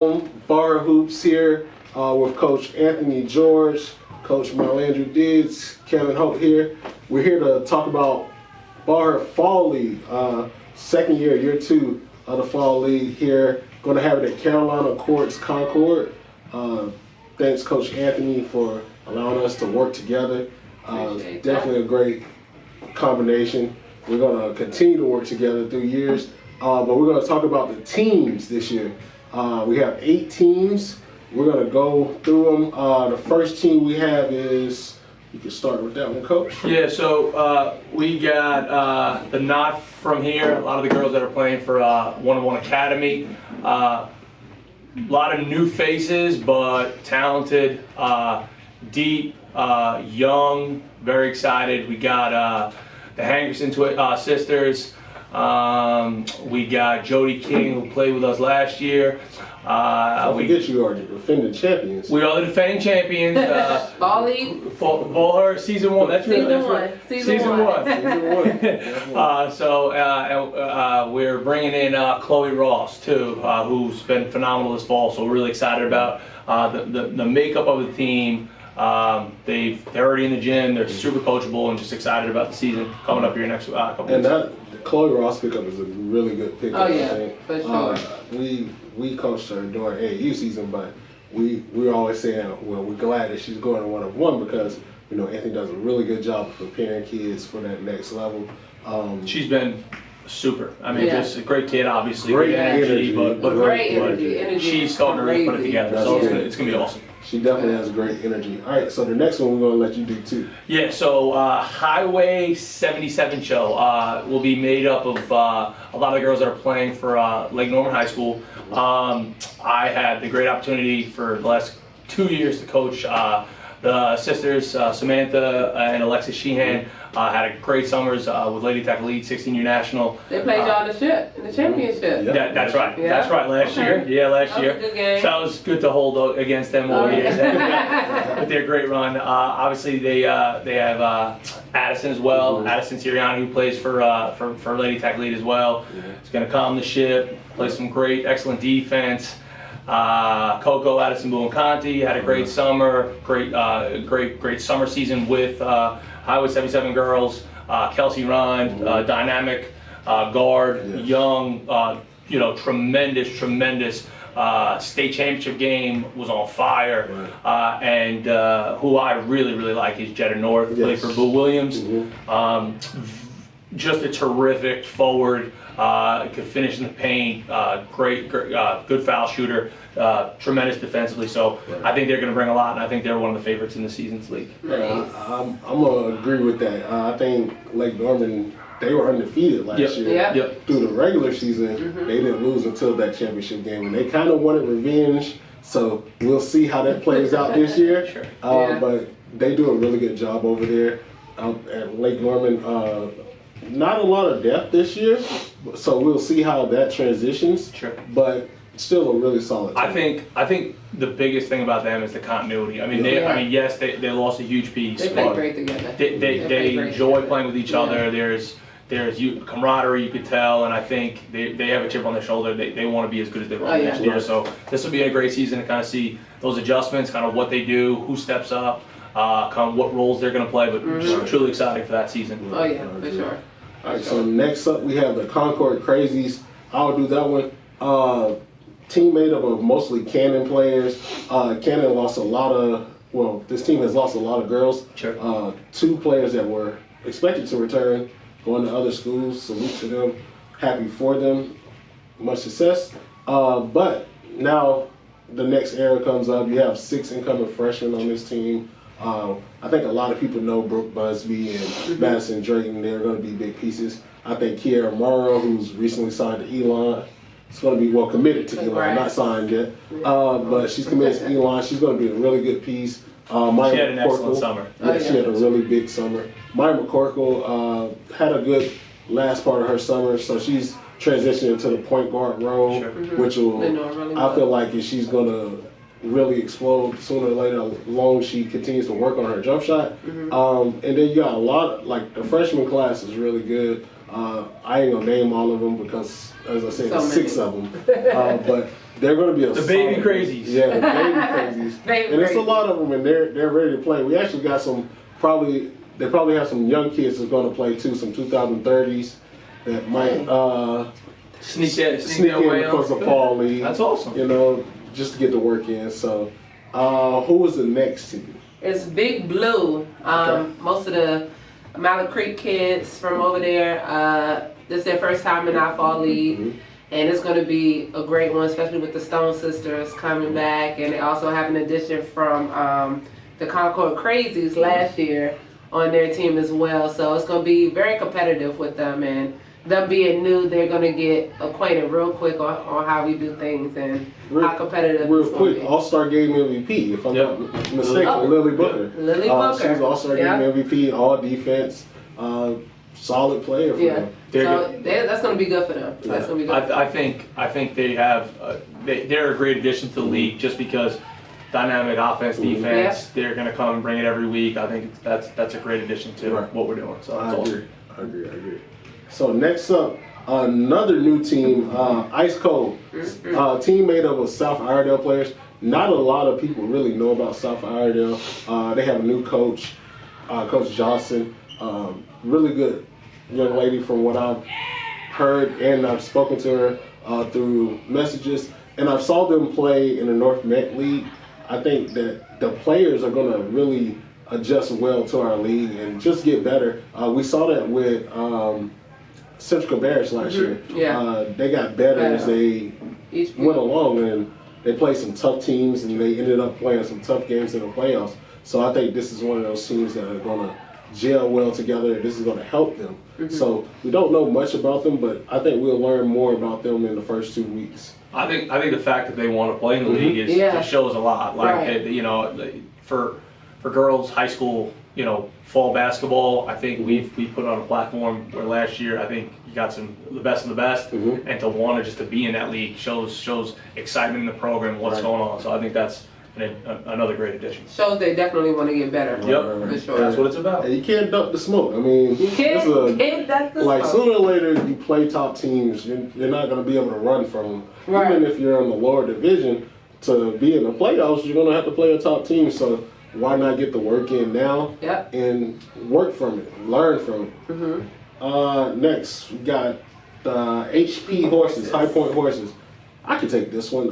BallHer Hoops here with Coach Anthony George, Coach Marlandry Diggs, Kevin Hope here. We're here to talk about BallHer Fall League, second year 2 of the Fall League here. Going to have it at Carolina Courts Concord. Thanks Coach Anthony for allowing us to work together. Definitely a great combination. We're going to continue to work together through years, but we're going to talk about the teams this year. We have 8 teams. We're going to go through them. The first team we have is, you can start with that one, Coach. Yeah, so we got the Not From Here, a lot of the girls that are playing for 101 Academy. A lot of new faces, but talented, deep, young, very excited. We got the Hankerson sisters. We got Jody King, who played with us last year. Don't forget you are the defending champions. We are the defending champions. Fall League. BallHer Season 1. That's right. Season one. We're bringing in Chloe Ross too, who's been phenomenal this fall. So we're really excited about the makeup of the team. They're already in the gym. They're super coachable and just excited about the season coming up here next couple weeks. And that Chloe Ross pickup is a really good pickup. Oh yeah, I think. for sure. We coached her during AAU season, but we were always saying, well, we're glad that she's going to 101 because Anthony does a really good job of preparing kids for that next level. She's been super. I mean, Yeah. just a great kid, obviously. Great Great energy, but Great energy. she's starting to really put it together. So it's gonna be awesome. She definitely has great energy. All right, so the next one we're going to let you do too. Yeah, so Highway 77 show will be made up of a lot of the girls that are playing for Lake Norman High School. I had the great opportunity for the last 2 years to coach the sisters, Samantha and Alexis Sheehan. Had a great summers with Lady Tech Elite 16-year national. They played y'all in the championship. Yeah. That's right. Yeah? That's right. Last year. Yeah, last That was year. a good game. So that was good to hold against them all year. Yeah. With their great run. Obviously, they have Addison as well. Addison Sirianni, who plays for Lady Tech Elite as well. He's going to calm the ship. Play some great, excellent defense. Coco Addison Buoncanti had a great summer. Great summer season with Highway 77 girls. Kelsey Ron, dynamic guard, young, tremendous state championship game, was on fire. And who I really like is Jetta North, played for Boo Williams. Just a terrific forward, could finish in the paint, good foul shooter, tremendous defensively. So I think they're going to bring a lot, and I think they're one of the favorites in the season's league. I'm going to agree with that. I think Lake Norman, they were undefeated last year. Yep. Through the regular season, they didn't lose until that championship game, and they kind of wanted revenge. So we'll see how that plays out this year. Sure. But they do a really good job over there at Lake Norman. Not a lot of depth this year, so we'll see how that transitions. Sure. But still a really solid team. I think the biggest thing about them is the continuity. I mean, yes, they lost a huge piece. They play great together. They enjoy playing with each other. There's camaraderie, you could tell, and I think they have a chip on their shoulder. They want to be as good as they were last year. So this will be a great season to kind of see those adjustments, kind of what they do, who steps up, kind of what roles they're going to play. But just truly exciting for that season. Oh yeah, for sure. All right, so next up we have the Concord Crazies. I'll do that one. Team made up of mostly Cannon players. Cannon lost a lot of, this team has lost a lot of girls. Sure. 2 players that were expected to return, going to other schools. Salute to them. Happy for them. Much success. But now the next era comes up. You have 6 incoming freshmen on this team. I think a lot of people know Brooke Busby and Madison Drayton. They're going to be big pieces. I think Kiera Morrow, who's recently signed to Elon, is going to be committed to Elon, not signed yet. But she's committed to Elon. She's going to be a really good piece. Maya She had an excellent summer. Yeah, she had a really big summer. Maya McCorkle had a good last part of her summer, so she's transitioning to the point guard role, which will, I feel like if she's going to really explode sooner or later, as long as she continues to work on her jump shot. And then you got a lot of, the freshman class is really good. I ain't gonna name all of them because, as I said, So there's 6 of them. But they're gonna be The baby crazies. Yeah, the baby crazies. Baby And it's a crazies. lot of them, and they're ready to play. We actually got some they probably have some young kids that's gonna play too, some 2030s that might Sneak sneak that way in because on. of fall league. That's awesome. You know, just to get the work in. So, who is the next team? It's Big Blue. Okay. Most of the Mallet Creek kids from over there, this is their first time in our fall league. Mm-hmm. And it's going to be a great one, especially with the Stone Sisters coming back. And they also have an addition from the Concord Crazies last year on their team as well. So it's going to be very competitive with them. And them being new, they're going to get acquainted real quick on how we do things and how competitive Real it's going quick, to be. All-Star Game MVP, if I'm not mistaken, Oh. Lily Booker. Lily Booker. She's All-Star Game Yeah. MVP, all defense, solid player for Yeah. them. So that's going to be good for them. That's Yeah. going to be good. I think they have they're a great addition to the league just because dynamic offense, defense. They're going to come and bring it every week. I think that's a great addition to Right. what we're doing. So I that's agree. awesome. I agree. So next up, another new team, Ice Cold. Team made up of South Iredale players. Not a lot of people really know about South Iredale. They have a new coach, Coach Johnson. Really good young lady from what I've heard, and I've spoken to her through messages. And I saw them play in the North Met League. I think that the players are going to really adjust well to our league and just get better. We saw that with Central Barracks last year. Yeah. They got better as they Each went along, and they played some tough teams, and they ended up playing some tough games in the playoffs. So I think this is one of those teams that are going to gel well together. This is going to help them. So we don't know much about them, but I think we'll learn more about them in the first 2 weeks. I think the fact that they want to play in the league is Yeah. just shows a lot. Like Right. you know, for girls high school, you know, fall basketball. I think we put on a platform where last year I think you got the best of the best, and to want to be in that league shows excitement in the program, what's Right. going on. So I think that's another great addition. shows they definitely want to get better. Yep. For sure. That's what it's about. And you can't duck the smoke. I mean, You can't, this is a- you can't, that's the like smoke. sooner or later you play top teams, you're not going to be able to run from them. Right. Even if you're in the lower division, to be in the playoffs, you're going to have to play a top team. So why not get the work in now Yep. and work from it, learn from it. Next, we got the HP horses, High Point horses. I can take this one.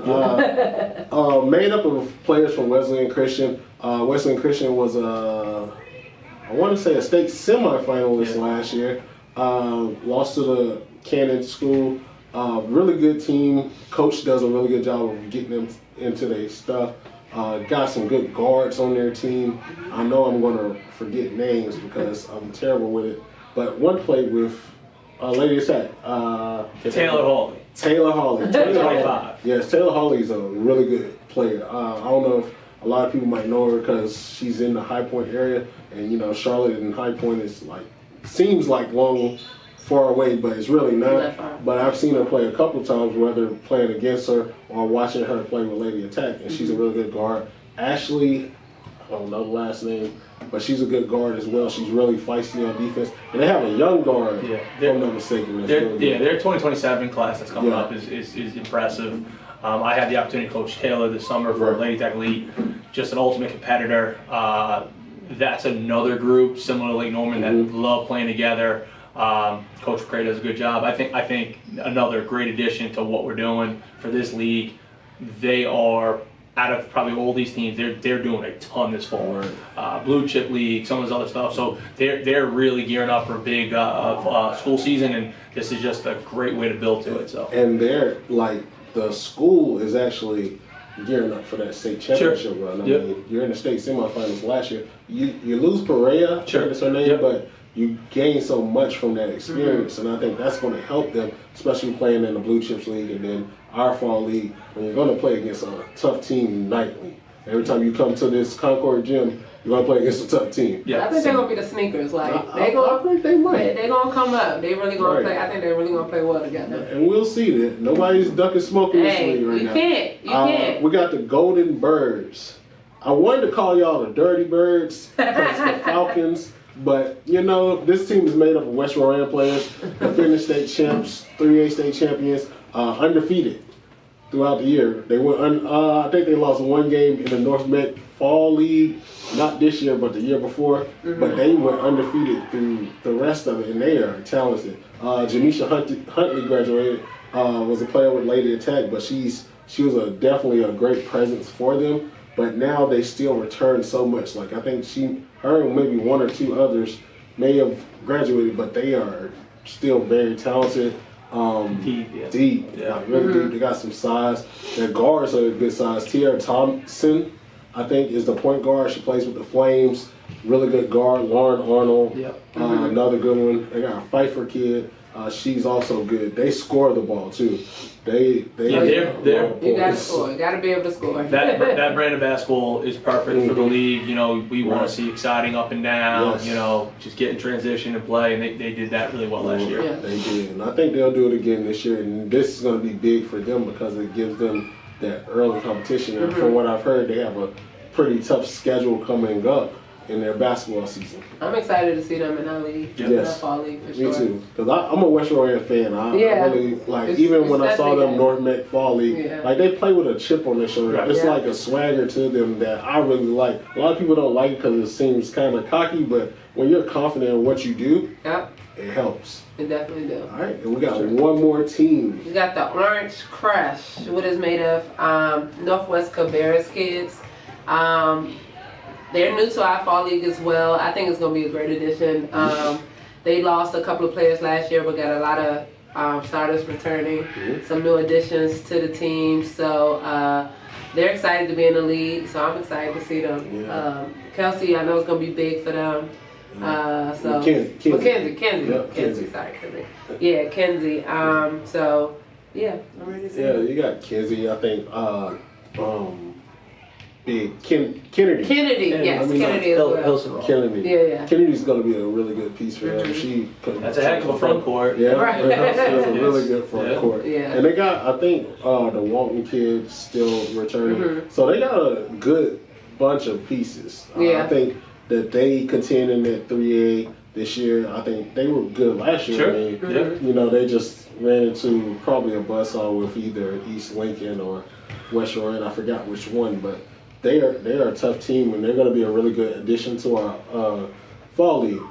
Made up of players from Wesleyan Christian. Wesleyan Christian was I want to say a state semifinalist last year. Lost to the Cannon School. Really good team. Coach does a really good job of getting them into their stuff. Got some good guards on their team. I know I'm going to forget names because I'm terrible with it. But one played with Lady Attack. Taylor Hawley. Taylor Hawley. 25. Yes, Taylor Hawley's a really good player. I don't know if a lot of people might know her because she's in the High Point area, and you know Charlotte and High Point is seems like far away, but it's really not. But I've seen her play a couple times, whether playing against her or watching her play with Lady Attack, and she's a really good guard. Ashley, I don't know the last name, but she's a good guard as well. She's really feisty on defense, and they have a young guard. Yeah, if I'm not mistaken. That's really good. Their 2027 class that's coming Yeah. up is impressive. I had the opportunity to coach Taylor this summer for Right. Lady Tech League, just an ultimate competitor. That's another group similar to Lake Norman that love playing together. Coach McCray does a good job. I think another great addition to what we're doing for this league. They are, out of probably all these teams, they're doing a ton this fall. Right. Blue chip league, some of this other stuff. So they're really gearing up for a big school season, and this is just a great way to build to it. So And they're the school is actually gearing up for that state championship run. I mean, you're in the state semifinals last year. You lose Perea, I think it's her name, but you gain so much from that experience, and I think that's going to help them, especially playing in the Blue Chips League and then our fall league, when you're going to play against a tough team nightly. Every time you come to this Concord gym, you're going to play against a tough team. I think they're gonna be the sneakers. I think they might. They're gonna come up. They really gonna Right. play. I think they're really gonna play well together. And we'll see that. Nobody's ducking smoke in this Hey, league right you now. can't. You can't. We got the Golden Birds. I wanted to call y'all the Dirty Birds because the Falcons But, you know, this team is made up of West Rowan players, defending state champs, 3A state champions, undefeated throughout the year. They went, I think they lost one game in the North Met Fall League, not this year, but the year before. But they went undefeated through the rest of it, and they are talented. Janisha Huntley graduated, was a player with Lady Attack, but she was definitely a great presence for them. But now they still return so much. Like I think her and maybe one or two others may have graduated, but they are still very talented. Deep, like really deep. They got some size. Their guards are a good size. Tiara Thompson, I think, is the point guard. She plays with the Flames. Really good guard. Lauren Arnold, another good one. They got a Pfeiffer kid. She's also good. They score the ball too. They're you gotta score. You gotta be able to score. That brand of basketball is perfect for the league. You know, we want to see exciting up and down. Yes. You know, just get in transition and play, and they did that really well last year. Yeah. They did, and I think they'll do it again this year. And this is going to be big for them because it gives them that early competition. And from what I've heard, they have a pretty tough schedule coming up in their basketball season. I'm excited to see them in our league, in our fall league for sure. Me too, because I'm a West Rowan fan. I really like, even when I saw them North Met Fall League, like they play with a chip on their shoulder. Right. It's like a swagger to them that I really like. A lot of people don't like it because it seems kind of cocky, but when you're confident in what you do, it helps. It definitely do. All right, and we got one more team. We got the Orange Crush, what is made of Northwest Cabarrus kids. They're new to our fall league as well. I think it's going to be a great addition. They lost a couple of players last year, but got a lot of starters returning. Some new additions to the team. So they're excited to be in the league. So I'm excited to see them. Kelsey, I know it's going to be big for them. Kenzie. Sorry, Kenzie. Yeah, Kenzie. So yeah, I'm ready to see them. You got Kenzie. I think. Kennedy. Yes, Kennedy as well. Kennedy. Kennedy's going to be a really good piece for them. That's a heck of a front court. Yeah, that's a really good front court. Yeah. And they got, I think, the Walton kid still returning. So they got a good bunch of pieces. I think that they contend in that 3A this year. I think they were good last year. I mean, you know, they just ran into probably a buzzsaw with either East Lincoln or West Rowan. I forgot which one, but they are a tough team, and they're going to be a really good addition to our fall league.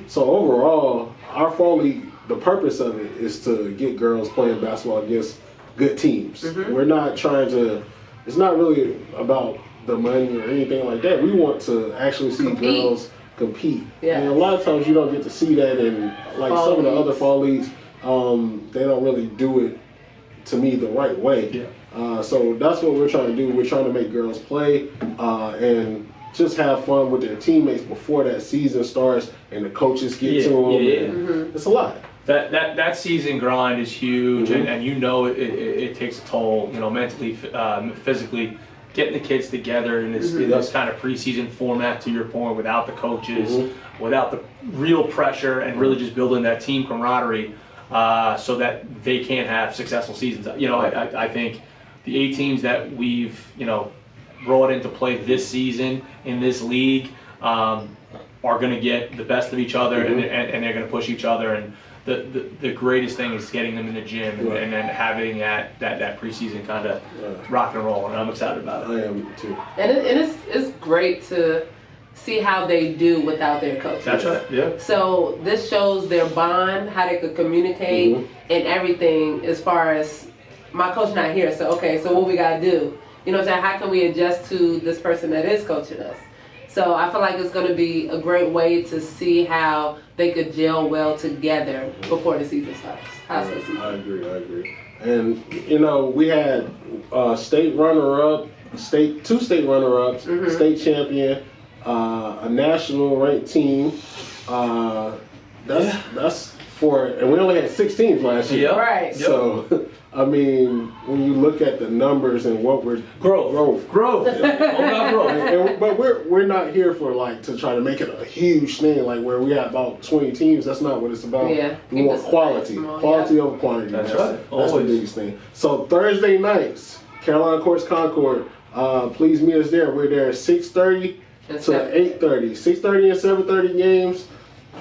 So overall, our fall league, the purpose of it is to get girls playing basketball against good teams. We're not trying to. It's not really about the money or anything like that. We want to actually see girls compete. And a lot of times you don't get to see that in like fall some of the other fall leagues. They don't really do it, to me, the right way. So that's what we're trying to do. We're trying to make girls play and just have fun with their teammates before that season starts and the coaches get to them. It's a lot. That season grind is huge, and you know it takes a toll, you know, mentally, physically, getting the kids together in this kind of preseason format, to your point, without the coaches, without the real pressure, and really just building that team camaraderie so that they can have successful seasons. You know, I think the 8 teams that we've, you know, brought into play this season in this league are going to get the best of each other, and they're going to push each other. And the greatest thing is getting them in the gym and then having that preseason kind of rock and roll. And I'm excited about it. I am too. And it's great to see how they do without their coaches. That's right. Yeah. So this shows their bond, how they could communicate, and everything as far as my coach not here. So so what we gotta do? You know what I'm saying? How can we adjust to this person that is coaching us? So I feel like it's going to be a great way to see how they could gel well together before the season starts. I agree. And you know, we had state runner-up, two state runner-ups, state champion, a national ranked team. That's for, and we only had 6 teams last year. Right. So I mean, when you look at the numbers and what we're growth. But we're not here for like to try to make it a huge thing, like where we have about 20 teams. That's not what it's about. We want quality over quantity. That's right. That's the biggest thing. So Thursday nights, Carolina Courts Concord. Please meet us there. We're there at 6:30 And to 8:30. 6:30 and 7:30 games.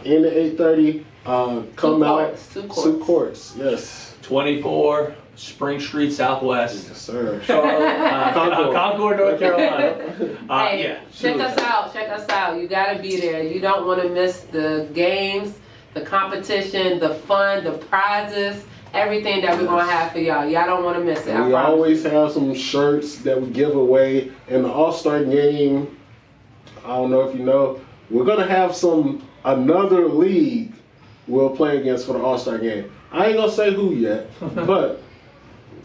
In the 8:30. Come out. Two courts. Yes. 24 Spring Street Southwest. Yes, sir. Concord, North Carolina. Hey, Yeah. check us out. Check us out. You gotta be there. You don't want to miss the games, the competition, the fun, the prizes, everything that we're gonna have for y'all. Y'all don't want to miss it. We always have some shirts that we give away in the All-Star game. I don't know if you know, we're gonna have another league we'll play against for the All-Star game. I ain't gonna say who yet, but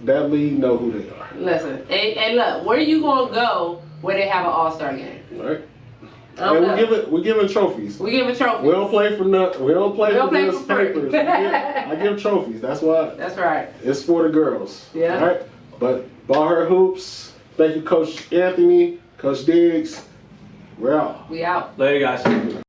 that league know who they are. Listen, hey, look, where you gonna go where they have an All-Star game? All right. And we're giving trophies. We giving trophies. We don't play for nothing. We don't play for this free. papers. I give trophies. That's why. That's right. It's for the girls. Yeah. All right. But BallHer Hoops. Thank you, Coach Anthony, Coach Diggs. We're out. We out. Later, guys.